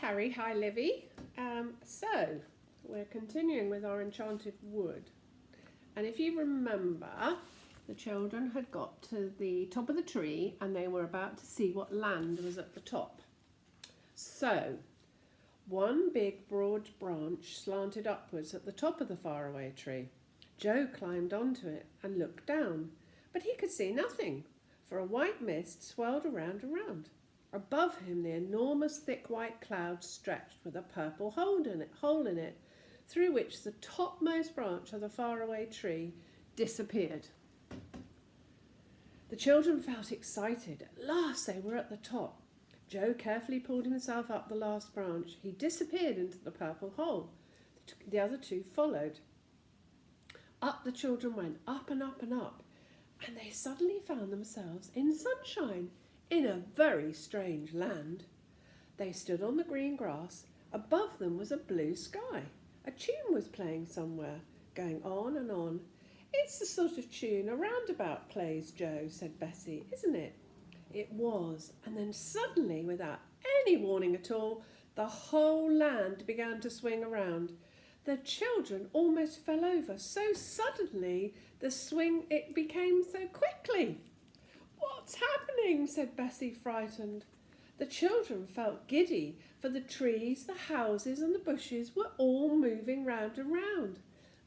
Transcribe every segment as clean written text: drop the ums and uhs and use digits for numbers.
Carrie. Hi, Livy. So, we're continuing with our enchanted wood. And if you remember, the children had got to the top of the tree and they were about to see what land was at the top. So, one big broad branch slanted upwards at the top of the faraway tree. Joe climbed onto it and looked down, but he could see nothing, for a white mist swirled around and round. Above him, the enormous thick white cloud stretched with a purple hole in it, through which the topmost branch of the faraway tree disappeared. The children felt excited. At last they were at the top. Joe carefully pulled himself up the last branch. He disappeared into the purple hole. The other two followed. Up the children went, up and up and up, and they suddenly found themselves in sunshine, in a very strange land. They stood on the green grass. Above them was a blue sky. A tune was playing somewhere, going on and on. "It's the sort of tune a roundabout plays, Joe," said Bessie, "isn't it?" It was, and then suddenly, without any warning at all, the whole land began to swing around. The children almost fell over, so suddenly it became so quickly. "What's happening?" said Bessie, frightened. The children felt giddy, for the trees, the houses and the bushes were all moving round and round.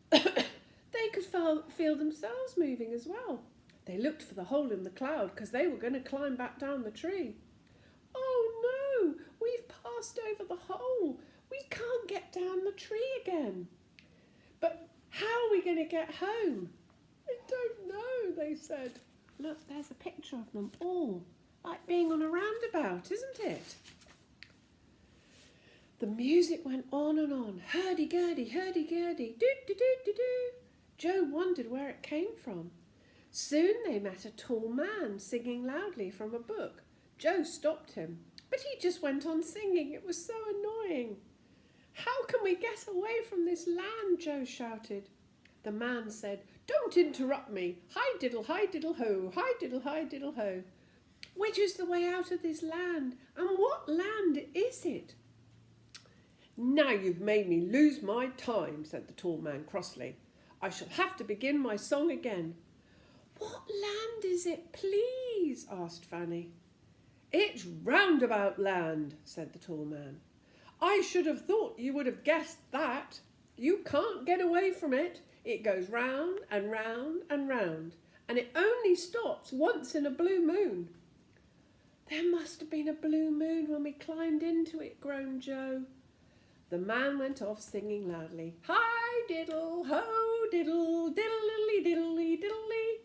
They could feel themselves moving as well. They looked for the hole in the cloud because they were going to climb back down the tree. "Oh no, we've passed over the hole. We can't get down the tree again." "But how are we going to get home?" "I don't know," they said. "Look, there's a picture of them all, like being on a roundabout, isn't it?" The music went on and on. Hurdy-gurdy, hurdy-gurdy, do-do-do-do-do. Joe wondered where it came from. Soon they met a tall man singing loudly from a book. Joe stopped him, but he just went on singing. It was so annoying. "How can we get away from this land?" Joe shouted. The man said, "Don't interrupt me. Hi-diddle-hi-diddle-ho, hi-diddle-hi-diddle-ho. Which is the way out of this land? And what land is it?" "Now you've made me lose my time," said the tall man crossly. "I shall have to begin my song again." "What land is it, please?" asked Fanny. "It's Roundabout Land," said the tall man. "I should have thought you would have guessed that. You can't get away from it. It goes round and round and round, and it only stops once in a blue moon." "There must have been a blue moon when we climbed into it," groaned Joe. The man went off singing loudly. "Hi-diddle, ho-diddle, diddly-diddly, diddly."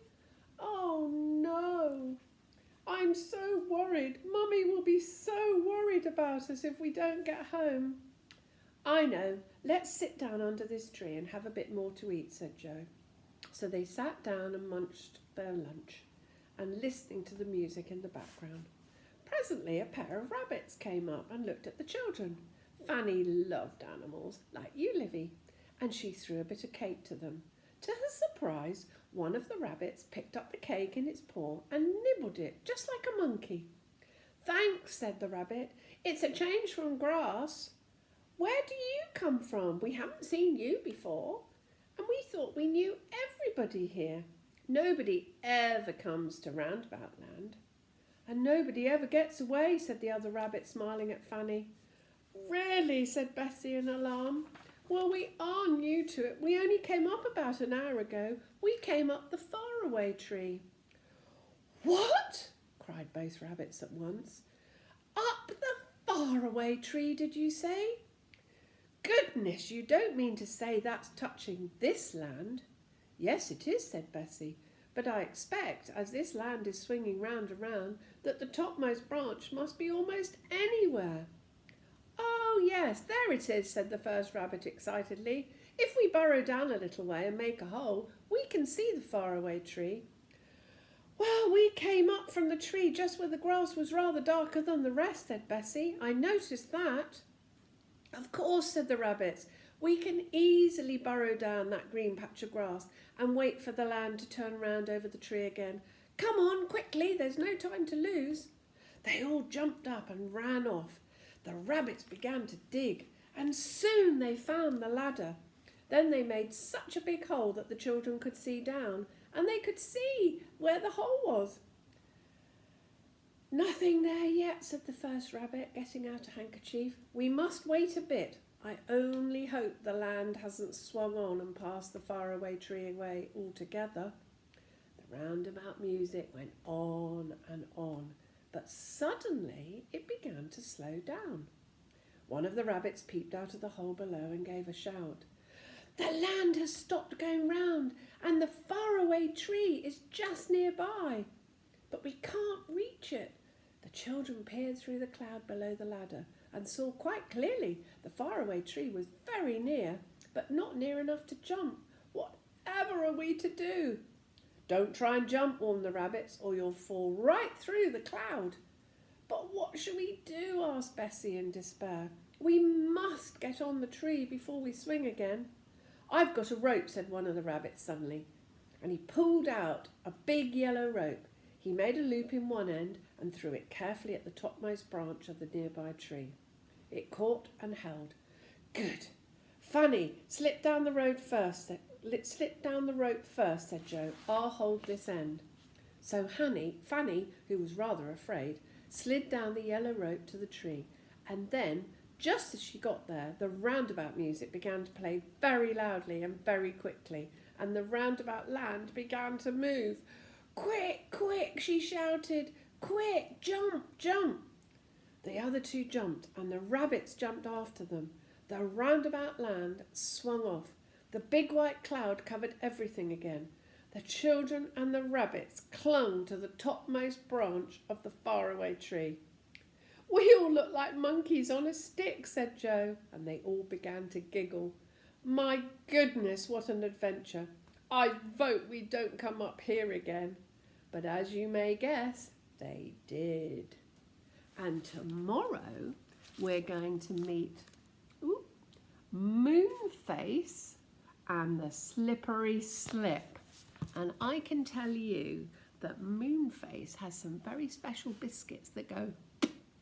"Oh no, I'm so worried. Mummy will be so worried about us if we don't get home." "I know. Let's sit down under this tree and have a bit more to eat," said Joe. So they sat down and munched their lunch, and listening to the music in the background. Presently a pair of rabbits came up and looked at the children. Fanny loved animals, like you, Livy, and she threw a bit of cake to them. To her surprise, one of the rabbits picked up the cake in its paw and nibbled it, just like a monkey. "Thanks," said the rabbit. "It's a change from grass." "Where do you come from? We haven't seen you before, and we thought we knew everybody here." "Nobody ever comes to Roundabout Land." "And nobody ever gets away," said the other rabbit, smiling at Fanny. "Really?" said Bessie in alarm. "Well, we are new to it. We only came up about an hour ago. We came up the faraway tree." "What?" cried both rabbits at once. "Up the faraway tree, did you say? Goodness, you don't mean to say that's touching this land?" "Yes, it is," said Bessie. "But I expect, as this land is swinging round and round, that the topmost branch must be almost anywhere." "Oh, yes, there it is," said the first rabbit excitedly. "If we burrow down a little way and make a hole, we can see the faraway tree." "Well, we came up from the tree just where the grass was rather darker than the rest," said Bessie. "I noticed that." "Of course," said the rabbits. "We can easily burrow down that green patch of grass and wait for the land to turn round over the tree again. Come on, quickly, there's no time to lose." They all jumped up and ran off. The rabbits began to dig, and soon they found the ladder. Then they made such a big hole that the children could see down, and they could see where the hole was. "Nothing there yet," said the first rabbit, getting out a handkerchief. "We must wait a bit. I only hope the land hasn't swung on and passed the faraway tree away altogether." The roundabout music went on and on, but suddenly it began to slow down. One of the rabbits peeped out of the hole below and gave a shout. "The land has stopped going round, and the faraway tree is just nearby. But we can't reach it." The children peered through the cloud below the ladder and saw quite clearly the faraway tree was very near, but not near enough to jump. "Whatever are we to do?" "Don't try and jump," warned the rabbits, "or you'll fall right through the cloud." "But what shall we do?" asked Bessie in despair. "We must get on the tree before we swing again." "I've got a rope," said one of the rabbits suddenly, and he pulled out a big yellow rope. He made a loop in one end and threw it carefully at the topmost branch of the nearby tree. It caught and held. "Good. Fanny, slip down the rope first," said Joe. "I'll hold this end." So Fanny, who was rather afraid, slid down the yellow rope to the tree, and then, just as she got there, the roundabout music began to play very loudly and very quickly, and the roundabout land began to move. "Quick, quick," she shouted. "Quick, jump, jump." The other two jumped, and the rabbits jumped after them. The roundabout land swung off. The big white cloud covered everything again. The children and the rabbits clung to the topmost branch of the faraway tree. "We all look like monkeys on a stick," said Joe, and they all began to giggle. "My goodness, what an adventure. I vote we don't come up here again." But as you may guess, they did. And tomorrow we're going to meet Moonface and the Slippery Slip. And I can tell you that Moonface has some very special biscuits that go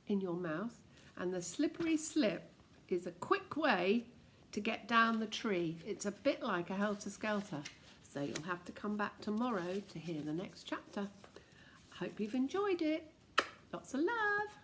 in your mouth, and the Slippery Slip is a quick way to get down the tree. It's a bit like a helter-skelter. So you'll have to come back tomorrow to hear the next chapter. I hope you've enjoyed it. Lots of love.